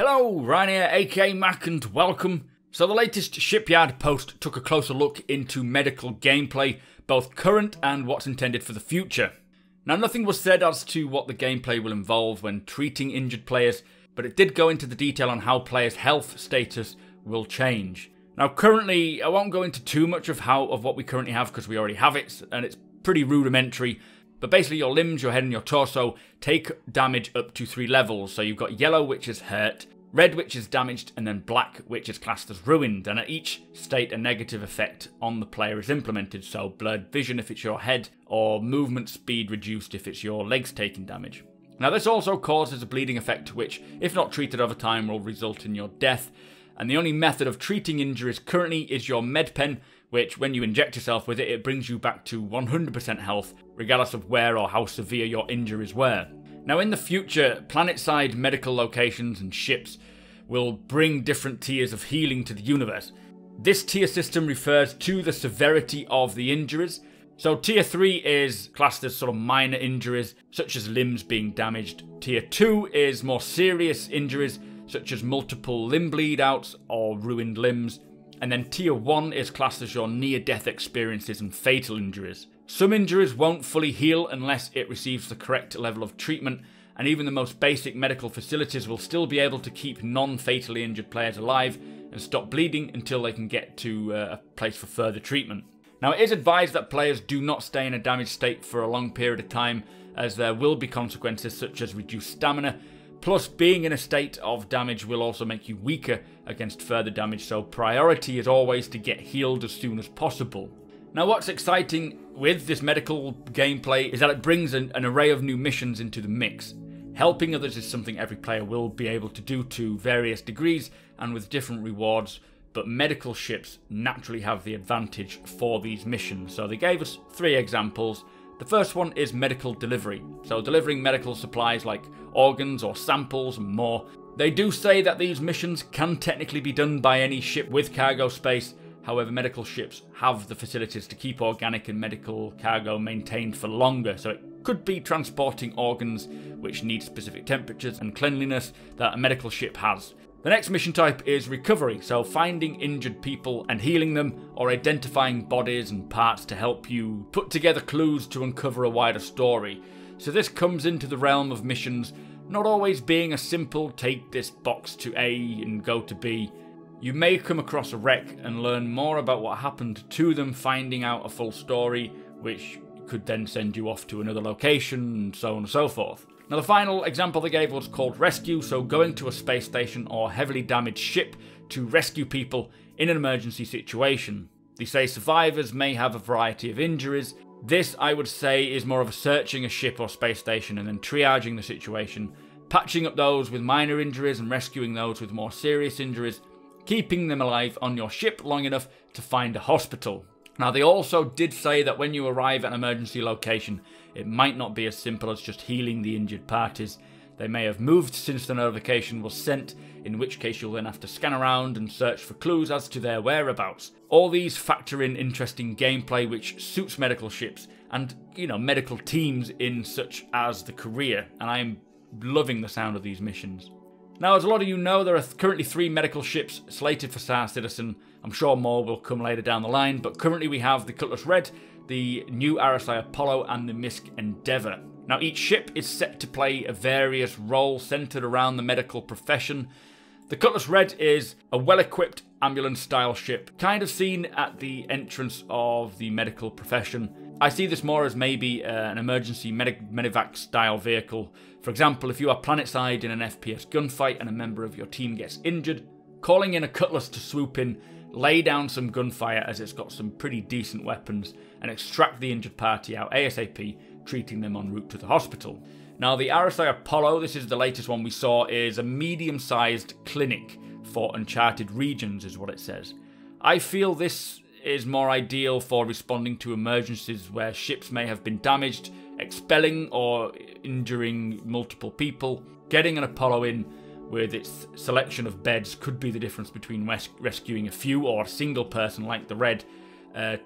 Hello, Ryan here, aka Mac, and welcome. So the latest Shipyard post took a closer look into medical gameplay, both current and what's intended for the future. Now nothing was said as to what the gameplay will involve when treating injured players, but it did go into the detail on how players' health status will change. Now currently, I won't go into too much of what we currently have because we already have it, and it's pretty rudimentary. But basically your limbs, your head and your torso take damage up to 3 levels. So you've got yellow, which is hurt, red, which is damaged, and then black, which is classed as ruined. And at each state, a negative effect on the player is implemented. So blurred vision if it's your head, or movement speed reduced if it's your legs taking damage. Now this also causes a bleeding effect, which, if not treated over time, will result in your death. And the only method of treating injuries currently is your med pen, which when you inject yourself with it, it brings you back to 100% health, regardless of where or how severe your injuries were. Now in the future, planet-side medical locations and ships will bring different tiers of healing to the universe. This tier system refers to the severity of the injuries. So tier 3 is classed as sort of minor injuries, such as limbs being damaged. Tier 2 is more serious injuries, such as multiple limb bleed outs or ruined limbs. And then tier 1 is classed as your near-death experiences and fatal injuries. Some injuries won't fully heal unless it receives the correct level of treatment, and even the most basic medical facilities will still be able to keep non-fatally injured players alive and stop bleeding until they can get to a place for further treatment. Now it is advised that players do not stay in a damaged state for a long period of time, as there will be consequences such as reduced stamina. Plus, being in a state of damage will also make you weaker against further damage, so priority is always to get healed as soon as possible. Now what's exciting with this medical gameplay is that it brings an array of new missions into the mix. Helping others is something every player will be able to do to various degrees and with different rewards, but medical ships naturally have the advantage for these missions. So they gave us 3 examples. The first one is medical delivery, so delivering medical supplies like organs or samples and more. They do say that these missions can technically be done by any ship with cargo space, however medical ships have the facilities to keep organic and medical cargo maintained for longer, so it could be transporting organs which need specific temperatures and cleanliness that a medical ship has. The next mission type is recovery, so finding injured people and healing them, or identifying bodies and parts to help you put together clues to uncover a wider story. So this comes into the realm of missions not always being a simple take this box to A and go to B. You may come across a wreck and learn more about what happened to them, finding out a full story, which could then send you off to another location and so on and so forth. Now the final example they gave was called rescue, so going to a space station or heavily damaged ship to rescue people in an emergency situation. They say survivors may have a variety of injuries. This, I would say, is more of a searching a ship or space station and then triaging the situation, patching up those with minor injuries and rescuing those with more serious injuries, keeping them alive on your ship long enough to find a hospital. Now they also did say that when you arrive at an emergency location, it might not be as simple as just healing the injured parties. They may have moved since the notification was sent, in which case you'll then have to scan around and search for clues as to their whereabouts. All these factor in interesting gameplay which suits medical ships and, medical teams in such as the career, and I am loving the sound of these missions. Now, as a lot of you know, there are currently 3 medical ships slated for Star Citizen. I'm sure more will come later down the line, but currently we have the Cutlass Red, the new RSI Apollo, and the Misk Endeavour. Now, each ship is set to play a various role centred around the medical profession. The Cutlass Red is a well-equipped ambulance-style ship, kind of seen at the entrance of the medical profession. I see this more as maybe an emergency medevac-style vehicle. For example, if you are planet-side in an FPS gunfight and a member of your team gets injured, calling in a Cutlass to swoop in, lay down some gunfire as it's got some pretty decent weapons, and extract the injured party out ASAP, treating them en route to the hospital. Now the RSI Apollo, this is the latest one we saw, is a medium-sized clinic for uncharted regions is what it says. I feel this is more ideal for responding to emergencies where ships may have been damaged, expelling or injuring multiple people. Getting an Apollo in with its selection of beds could be the difference between rescuing a few or a single person like the Red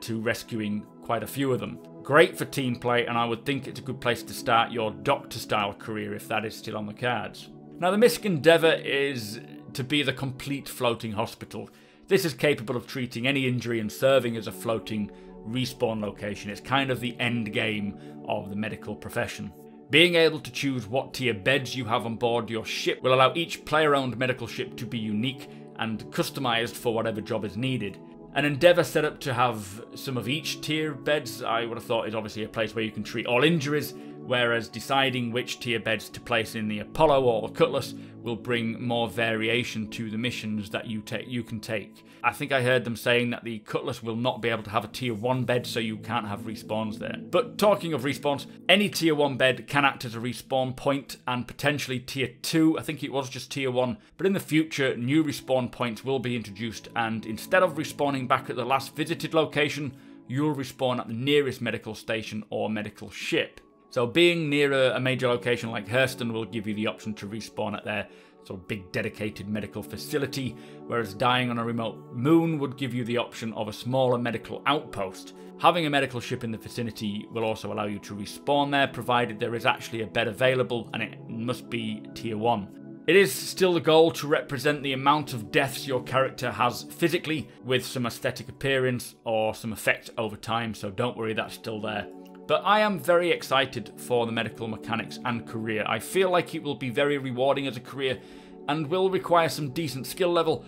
to rescuing quite a few of them. Great for team play, and I would think it's a good place to start your doctor-style career if that is still on the cards. Now the MISC endeavour is to be the complete floating hospital. This is capable of treating any injury and serving as a floating respawn location. It's kind of the end game of the medical profession. Being able to choose what tier beds you have on board your ship will allow each player-owned medical ship to be unique and customised for whatever job is needed. An endeavour set up to have some of each tier beds, I would have thought, is obviously a place where you can treat all injuries, whereas deciding which tier beds to place in the Apollo or the Cutlass will bring more variation to the missions that you can take. I think I heard them saying that the Cutlass will not be able to have a tier 1 bed, so you can't have respawns there. But talking of respawns, any tier 1 bed can act as a respawn point, and potentially tier 2, I think it was just tier 1, but in the future new respawn points will be introduced, and instead of respawning back at the last visited location, you'll respawn at the nearest medical station or medical ship. So being near a major location like Hurston will give you the option to respawn at their sort of big dedicated medical facility, whereas dying on a remote moon would give you the option of a smaller medical outpost. Having a medical ship in the vicinity will also allow you to respawn there, provided there is actually a bed available, and it must be tier 1. It is still the goal to represent the amount of deaths your character has physically, with some aesthetic appearance or some effect over time, so don't worry, that's still there. But I am very excited for the medical mechanics and career. I feel like it will be very rewarding as a career and will require some decent skill level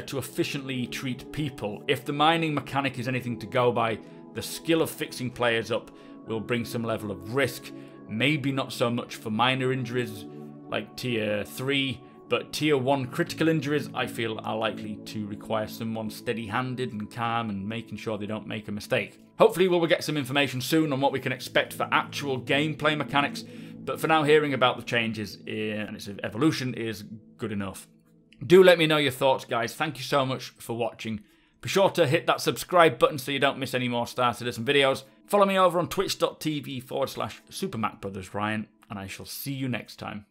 to efficiently treat people. If the mining mechanic is anything to go by, the skill of fixing players up will bring some level of risk. Maybe not so much for minor injuries like tier 3, but tier 1 critical injuries I feel are likely to require someone steady-handed and calm and making sure they don't make a mistake. Hopefully we'll get some information soon on what we can expect for actual gameplay mechanics, but for now hearing about the changes and its evolution is good enough. Do let me know your thoughts, guys. Thank you so much for watching. Be sure to hit that subscribe button so you don't miss any more Star Citizen videos. Follow me over on twitch.tv/SupermacBrothers Ryan, and I shall see you next time.